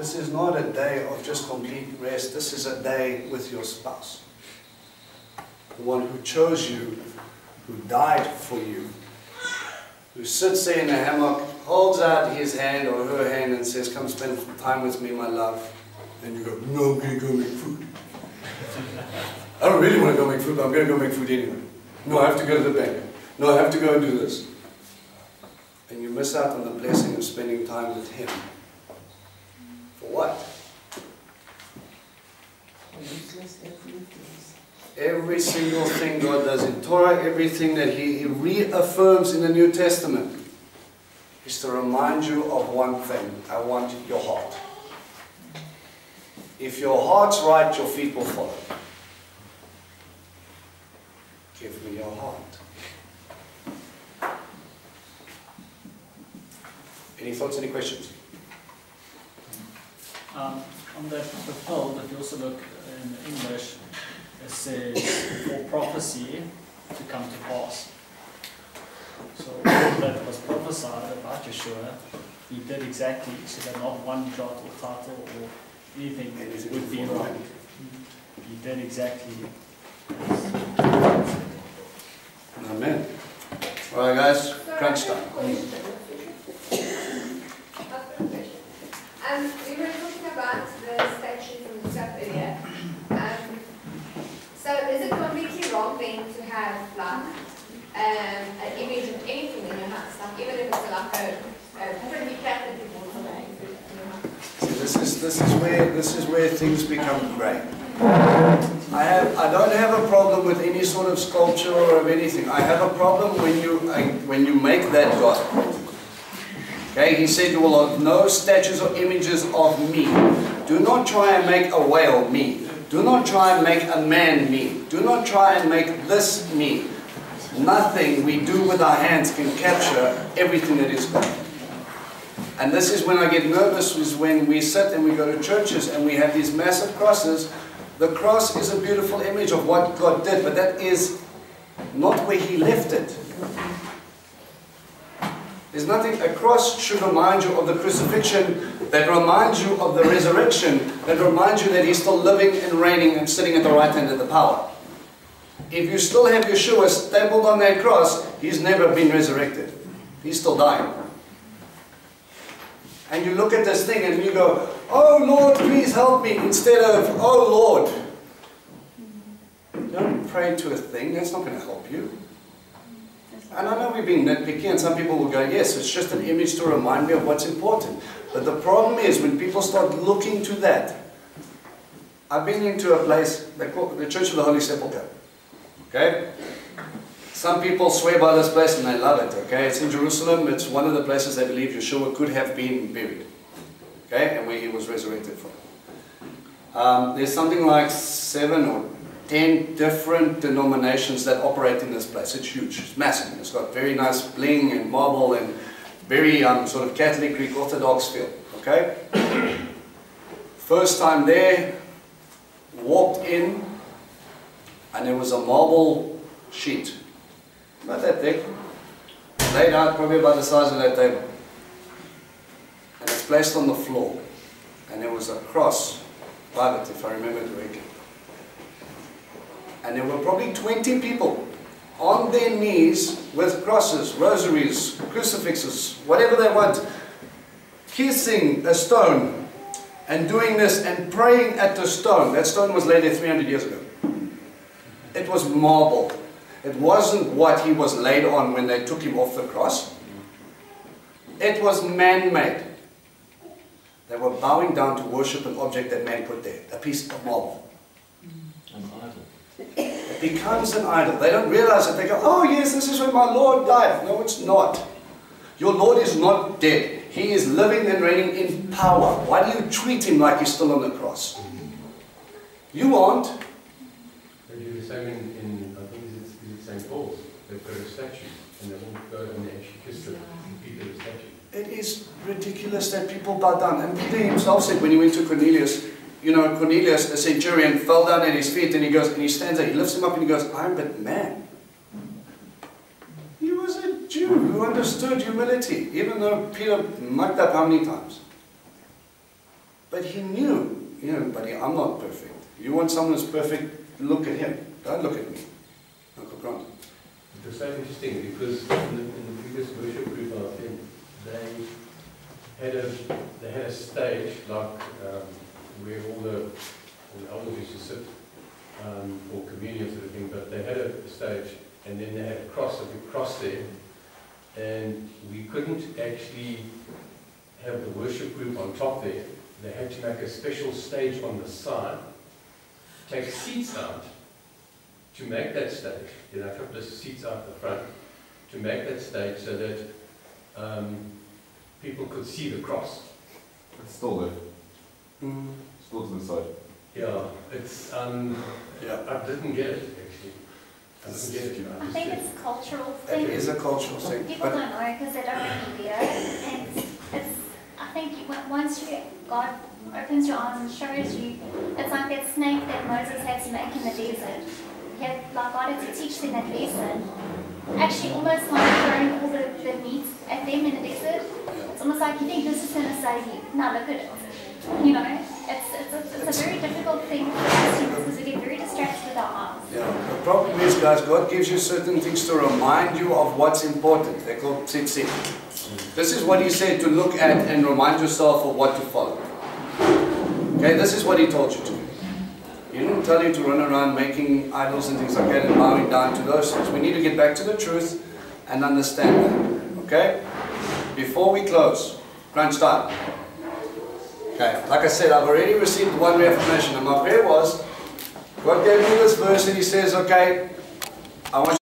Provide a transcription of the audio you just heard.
This is not a day of just complete rest. This is a day with your spouse. The one who chose you, who died for you, who sits there in a hammock, holds out his hand or her hand and says, come spend time with me, my love. And you go, no, I'm going to go make food. I don't really want to go make food, but I'm going to go make food anyway. No, I have to go to the bank. No, I have to go and do this. And you miss out on the blessing of spending time with Him. For what? Every single thing God does in Torah, everything that He reaffirms in the New Testament, is to remind you of one thing. I want your heart. If your heart's right, your feet will follow. Give me your heart. Any thoughts, any questions? On the fulfilled, if you also look in English, it says for prophecy to come to pass. So all that was prophesied about Yeshua, He did exactly, so that not one jot or title or anything would be wrong. He did exactly. Amen. All right, guys, crunch time. We were talking about the statues and stuff earlier. So is it completely wrong then to have like an image of anything in your house, like even if it's like a pretty cat that people want to in your house? This is where things become grey. I don't have a problem with any sort of sculpture or of anything. I have a problem when you make that God. Okay, He said, you will have no statues or images of me. Do not try and make a whale me. Do not try and make a man me. Do not try and make this me. Nothing we do with our hands can capture everything that is God. And this is when I get nervous, is when we sit and we go to churches and we have these massive crosses. The cross is a beautiful image of what God did, but that is not where He left it. There's nothing, a cross should remind you of the crucifixion, that reminds you of the resurrection, that reminds you that He's still living and reigning and sitting at the right hand of the power. If you still have Yeshua stapled on that cross, He's never been resurrected. He's still dying. And you look at this thing and you go, oh Lord, please help me, instead of, oh Lord. Don't pray to a thing, that's not going to help you. And I know we're being nitpicky, and some people will go, yes, it's just an image to remind me of what's important. But the problem is, when people start looking to that, I've been into a place, they call it the Church of the Holy Sepulchre. Okay? Some people swear by this place and they love it. Okay? It's in Jerusalem. It's one of the places they believe Yeshua could have been buried. Okay? And where He was resurrected from. There's something like 7 or 10 different denominations that operate in this place. It's huge. It's massive. It's got very nice bling and marble and very sort of Catholic, Greek Orthodox feel. Okay? First time there, walked in, and there was a marble sheet, about that thick, laid out probably about the size of that table. And it's placed on the floor. And there was a cross by it, if I remember correctly. And there were probably 20 people on their knees with crosses, rosaries, crucifixes, whatever they want, kissing a stone and doing this and praying at the stone. That stone was laid there 300 years ago. It was marble. It wasn't what He was laid on when they took Him off the cross. It was man-made. They were bowing down to worship an object that man put there, a piece of marble. An idol. It becomes an idol. They don't realize it. They go, oh yes, this is where my Lord died. No, it's not. Your Lord is not dead. He is living and reigning in power. Why do you treat Him like He's still on the cross? You aren't. They do the same in I think it's St. Paul's. They've got a statue and they won't go and they actually kiss the feet of the statue. It is ridiculous that people bow down. And Peter himself said when he went to Cornelius, you know, Cornelius, the centurion, fell down at his feet and he goes, and he stands there, he lifts him up and he goes, I'm but man. He was a Jew who understood humility, even though Peter mucked up how many times? But he knew, you know, buddy, I'm not perfect. You want someone who's perfect, look at him. Don't look at me. Uncle Grant. It was so interesting because in the previous worship group, I think they had a stage like where all the elders used to sit for communion sort of thing, but they had a stage and then they had a cross there, and we couldn't actually have the worship group on top there. They had to make a special stage on the side, take seats out to make that stage. Then a couple of seats out the front to make that stage so that people could see the cross. It's still there. Mm. Still to the side. Yeah, it's Yeah. I didn't get it actually. I didn't get it. I think it's a cultural It thing. is a cultural thing. People But don't know because they don't really hear it. And it's, I think once God opens your arms and shows you, it's like that snake that Moses had to make in the desert. He had, like God had to teach them that lesson. Actually, almost like throwing all the meat at them in the desert. It's almost like you think this is going to save you. Now look at it. You know, it's a very difficult thing for us humans because we get very distracted with our arms. yeah, the problem is, guys, God gives you certain things to remind you of what's important. They're called tzitzit. This is what He said to look at and remind yourself of what to follow. Okay, this is what He told you to do. He didn't tell you to run around making idols and things like that and bowing down to those things. We need to get back to the truth and understand that. Okay? Before we close, crunch time. Okay, like I said, I've already received one reaffirmation, and my prayer was, God gave me this verse and He says, okay, I want